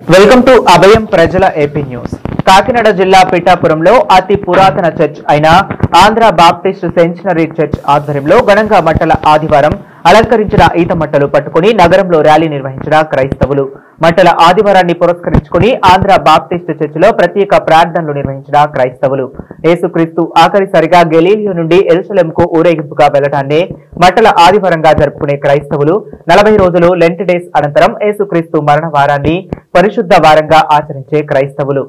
Welcome to అభయం ప్రజల AP news. Kakinada జిల్లా పిఠాపురంలో అతి పురాతన చర్చ్ అయిన ఆంధ్ర బాప్టిస్ట్ సెంచనరీ చర్చ్ ఆధ్వర్యంలో ఘనంగా మట్టల ఆదివారం అలంకరించిన ఈత మట్టలు పట్టుకుని నగరంలో ర్యాలీ నిర్వహించిన క్రైస్తవులు. మట్టల ఆదివారాన్ని పురస్కరించుకుని ఆంధ్ర బాప్టిస్ట్ చర్చిలో ప్రత్యేక ప్రార్థనలు నిర్వహించిన క్రైస్తవులు యేసుక్రీస్తు ఆఖరిసారిగా గలీలియో నుండి యెరూషలేముకు ఊరేగింపుగా వెళ్లడాన్ని మట్టల ఆదివారంగా జరుపుకునే క్రైస్తవులు 40 రోజులు లెంట్ డేస్ అనంతరం యేసుక్రీస్తు మరణ వారాన్ని పరిశుద్ధ వారంగా ఆచరించే క్రైస్తవులు.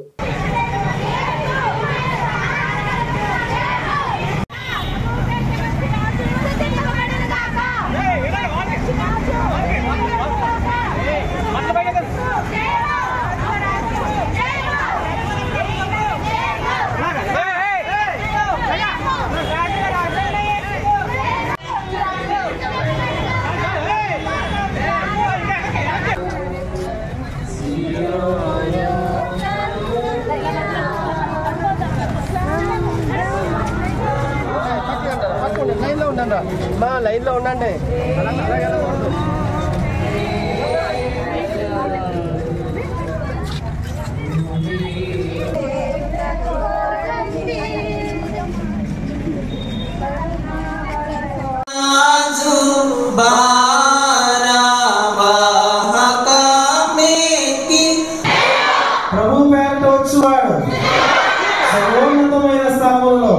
మా లైన్లో ఉండండి. ప్రభు పేరట వచ్చేవాడు సర్వోన్నతమైన స్థానంలో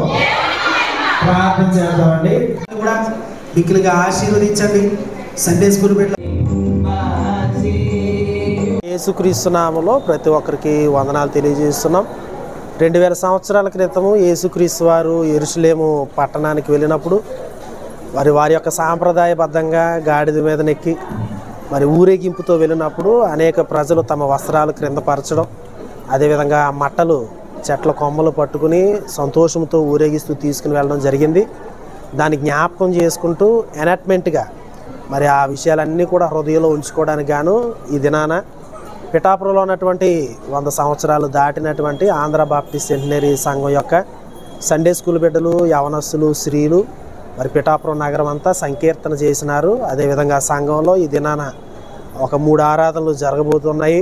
ప్రార్థన చేద్దామండి. కూడా మిక్కిలిగా ఆశీర్వదించండి. సండే స్కూల్ పెట్ట యేసుక్రీస్తు నామములో ప్రతి ఒక్కరికి వందనాలు తెలియజేస్తున్నాం. 2000 సంవత్సరాల క్రితము యేసుక్రీస్తు వారు యెరూషలేము పట్టణానికి వెళ్ళినప్పుడు వారి యొక్క సాంప్రదాయబద్ధంగా గాడిద మీద నెక్కి మరి ఊరేగింపుతో వెళ్ళినప్పుడు అనేక ప్రజలు తమ వస్త్రాలు క్రింద పరచడం, అదేవిధంగా మట్టలు చెట్ల కొమ్మలు పట్టుకుని సంతోషంతో ఊరేగిస్తూ తీసుకుని వెళ్ళడం జరిగింది. దాన్ని జ్ఞాపకం చేసుకుంటూ ఎనాట్మెంట్గా మరి ఆ విషయాలన్నీ కూడా హృదయంలో ఉంచుకోవడానికి గాను ఈ దినాన పిఠాపురంలో ఉన్నటువంటి 100 సంవత్సరాలు దాటినటువంటి ఆంధ్ర బాప్టిస్ట్ సెంటనరీ సంఘం యొక్క సండే స్కూల్ బిడ్డలు, యవనస్తులు, స్త్రీలు మరి పిఠాపురం నగరం అంతా సంకీర్తన చేసినారు. అదేవిధంగా సంఘంలో ఈ దినాన ఒక 3 ఆరాధనలు జరగబోతున్నాయి.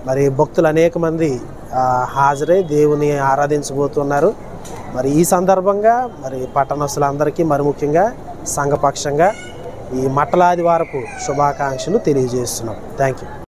మరి భక్తులు అనేక మంది హాజరై దేవుని ఆరాధించబోతున్నారు. మరి ఈ సందర్భంగా మరి పట్టణస్తులందరికీ మరి ముఖ్యంగా సంఘపక్షంగా ఈ మట్టల ఆదివారపు శుభాకాంక్షలు తెలియజేస్తున్నాం. Thank you.